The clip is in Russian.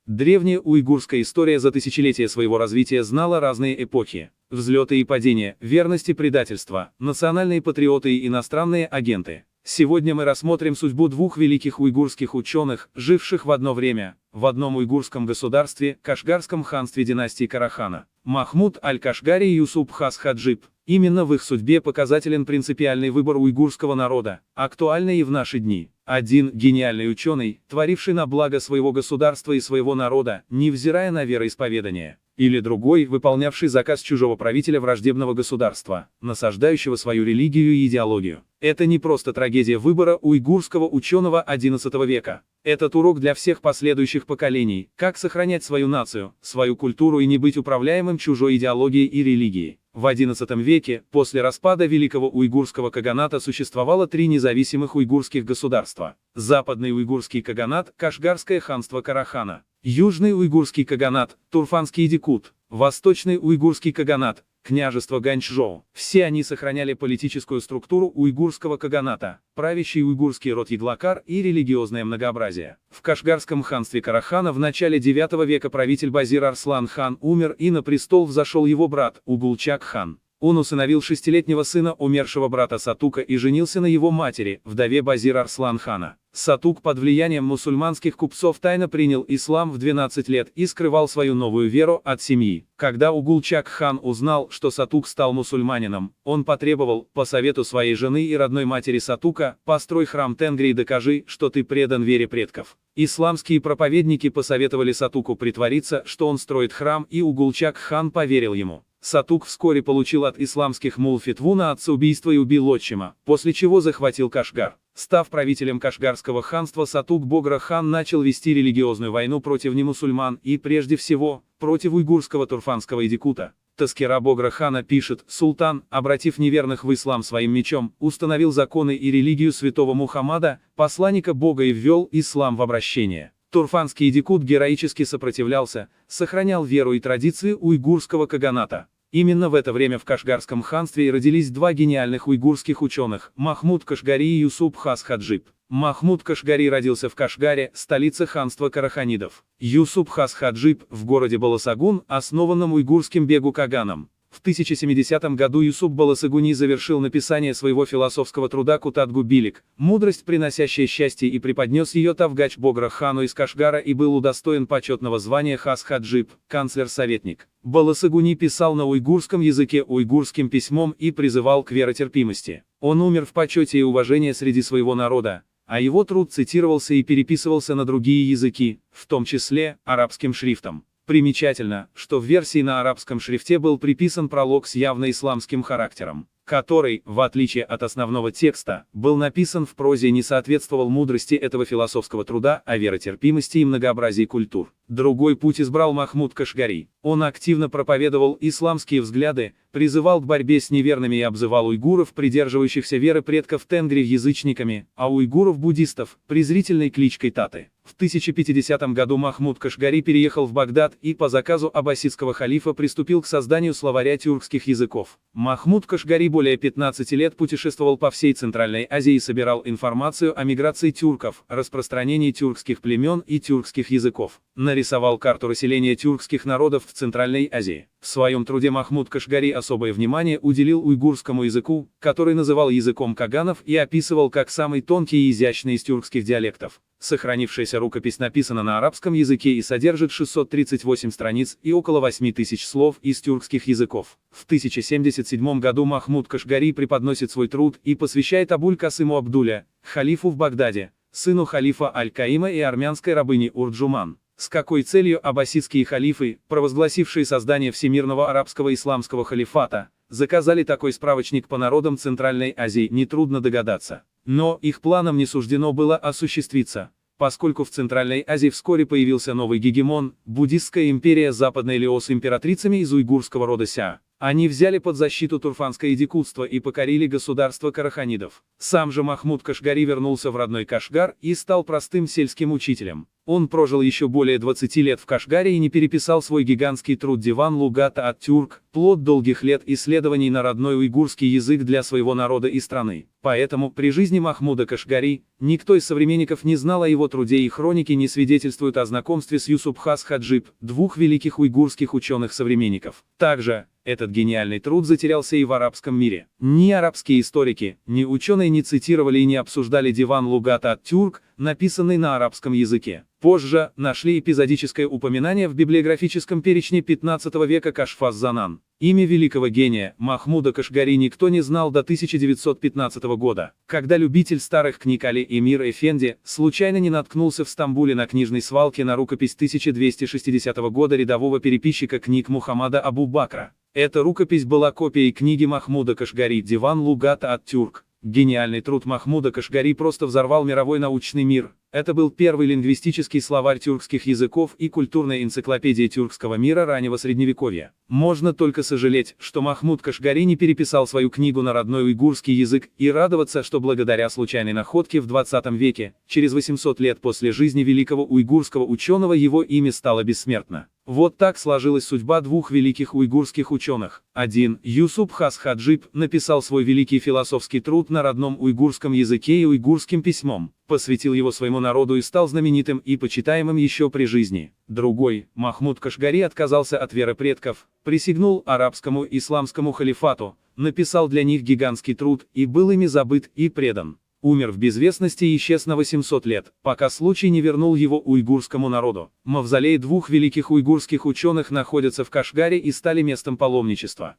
Древняя уйгурская история за тысячелетия своего развития знала разные эпохи. Взлеты и падения, верность и предательство, национальные патриоты и иностранные агенты. Сегодня мы рассмотрим судьбу двух великих уйгурских ученых, живших в одно время, в одном уйгурском государстве, Кашгарском ханстве династии Карахана. Махмуд аль-Кашгари и Юсуп хас-Хаджиб. Именно в их судьбе показателен принципиальный выбор уйгурского народа, актуальный и в наши дни. Один – гениальный ученый, творивший на благо своего государства и своего народа, невзирая на вероисповедание. Или другой, выполнявший заказ чужого правителя враждебного государства, насаждающего свою религию и идеологию. Это не просто трагедия выбора уйгурского ученого XI века. Этот урок для всех последующих поколений, как сохранять свою нацию, свою культуру и не быть управляемым чужой идеологией и религией. В XI веке, после распада Великого уйгурского каганата существовало три независимых уйгурских государства. Западный уйгурский каганат, Кашгарское ханство Карахана. Южный уйгурский каганат, Турфанский Идикут. Восточный уйгурский каганат, княжество Ганьчжоу. Все они сохраняли политическую структуру уйгурского каганата, правящий уйгурский род Яглакар и религиозное многообразие. В Кашгарском ханстве Карахана в начале IX века правитель Базир Арслан хан умер, и на престол взошел его брат, Угулчак хан. Он усыновил шестилетнего сына умершего брата Сатука и женился на его матери, вдове Базир Арслан хана. Сатук под влиянием мусульманских купцов тайно принял ислам в 12 лет и скрывал свою новую веру от семьи. Когда Угулчак хан узнал, что Сатук стал мусульманином, он потребовал, по совету своей жены и родной матери Сатука, построй храм Тенгри и докажи, что ты предан вере предков. Исламские проповедники посоветовали Сатуку притвориться, что он строит храм, и Угулчак хан поверил ему. Сатук вскоре получил от исламских мул фитву на отцеубийство и убил отчима, после чего захватил Кашгар. Став правителем Кашгарского ханства, Сатук Богра хан начал вести религиозную войну против немусульман и, прежде всего, против уйгурского турфанского идикута. Таскера Богра хана пишет: «Султан, обратив неверных в ислам своим мечом, установил законы и религию святого Мухаммада, посланника Бога, и ввел ислам в обращение». Турфанский идикут героически сопротивлялся, сохранял веру и традиции уйгурского каганата. Именно в это время в Кашгарском ханстве и родились два гениальных уйгурских ученых – Махмуд Кашгари и Юсуп хас-Хаджиб. Махмуд Кашгари родился в Кашгаре, столице ханства караханидов. Юсуп хас-Хаджиб – в городе Баласагун, основанном уйгурским бегу Каганом. В 1070 году Юсуп Баласагуни завершил написание своего философского труда Кутадгу Билик, мудрость, приносящая счастье, и преподнес ее Тавгач Богра хану из Кашгара и был удостоен почетного звания хас-Хаджиб, канцлер-советник. Баласагуни писал на уйгурском языке уйгурским письмом и призывал к веротерпимости. Он умер в почете и уважении среди своего народа, а его труд цитировался и переписывался на другие языки, в том числе арабским шрифтом. Примечательно, что в версии на арабском шрифте был приписан пролог с явно исламским характером, который, в отличие от основного текста, был написан в прозе и не соответствовал мудрости этого философского труда о веротерпимости и многообразии культур. Другой путь избрал Махмуд Кашгари. Он активно проповедовал исламские взгляды, призывал к борьбе с неверными и обзывал уйгуров, придерживающихся веры предков Тенгри, язычниками, а уйгуров-буддистов – презрительной кличкой Таты. В 1050 году Махмуд Кашгари переехал в Багдад и по заказу аббасидского халифа приступил к созданию словаря тюркских языков. Махмуд Кашгари более 15 лет путешествовал по всей Центральной Азии и собирал информацию о миграции тюрков, распространении тюркских племен и тюркских языков. Нарисовал карту расселения тюркских народов в Центральной Азии. В своем труде Махмуд Кашгари особое внимание уделил уйгурскому языку, который называл языком каганов и описывал как самый тонкий и изящный из тюркских диалектов. Сохранившаяся рукопись написана на арабском языке и содержит 638 страниц и около 8000 слов из тюркских языков. В 1077 году Махмуд Кашгари преподносит свой труд и посвящает Абуль-Касыму Абдуля, халифу в Багдаде, сыну халифа Аль-Каима и армянской рабыни Урджуман. С какой целью аббасидские халифы, провозгласившие создание Всемирного арабского исламского халифата, заказали такой справочник по народам Центральной Азии, нетрудно догадаться. Но их планам не суждено было осуществиться, поскольку в Центральной Азии вскоре появился новый гегемон, буддистская империя Западной Лео с императрицами из уйгурского рода Ся. Они взяли под защиту турфанское идикутство и покорили государство караханидов. Сам же Махмуд Кашгари вернулся в родной Кашгар и стал простым сельским учителем. Он прожил еще более 20 лет в Кашгаре и не переписал свой гигантский труд «Диван Лугата ат-Тюрк», плод долгих лет исследований на родной уйгурский язык для своего народа и страны. Поэтому, при жизни Махмуда Кашгари, никто из современников не знал о его труде, и хроники не свидетельствуют о знакомстве с Юсупхас Хаджиб, двух великих уйгурских ученых-современников. Также, этот гениальный труд затерялся и в арабском мире. Ни арабские историки, ни ученые не цитировали и не обсуждали «Диван Лугата ат-Тюрк», написанный на арабском языке. Позже нашли эпизодическое упоминание в библиографическом перечне 15 века Кашфаз-Занан. Имя великого гения, Махмуда Кашгари, никто не знал до 1915 года, когда любитель старых книг Али Эмир Эфенди случайно не наткнулся в Стамбуле на книжной свалке на рукопись 1260 года рядового переписчика книг Мухаммада Абу Бакра. Эта рукопись была копией книги Махмуда Кашгари «Диван Лугата ат-Тюрк». Гениальный труд Махмуда Кашгари просто взорвал мировой научный мир. Это был первый лингвистический словарь тюркских языков и культурная энциклопедия тюркского мира раннего средневековья. Можно только сожалеть, что Махмуд Кашгари не переписал свою книгу на родной уйгурский язык, и радоваться, что благодаря случайной находке в 20 веке, через 800 лет после жизни великого уйгурского ученого, его имя стало бессмертно. Вот так сложилась судьба двух великих уйгурских ученых. Один, Юсупхас Хаджиб, написал свой великий философский труд на родном уйгурском языке и уйгурским письмом, посвятил его своему народу и стал знаменитым и почитаемым еще при жизни. Другой, Махмуд Кашгари, отказался от веры предков, присягнул арабскому исламскому халифату, написал для них гигантский труд и был ими забыт и предан. Умер в безвестности и исчез на 800 лет, пока случай не вернул его уйгурскому народу. Мавзолей двух великих уйгурских ученых находятся в Кашгаре и стали местом паломничества.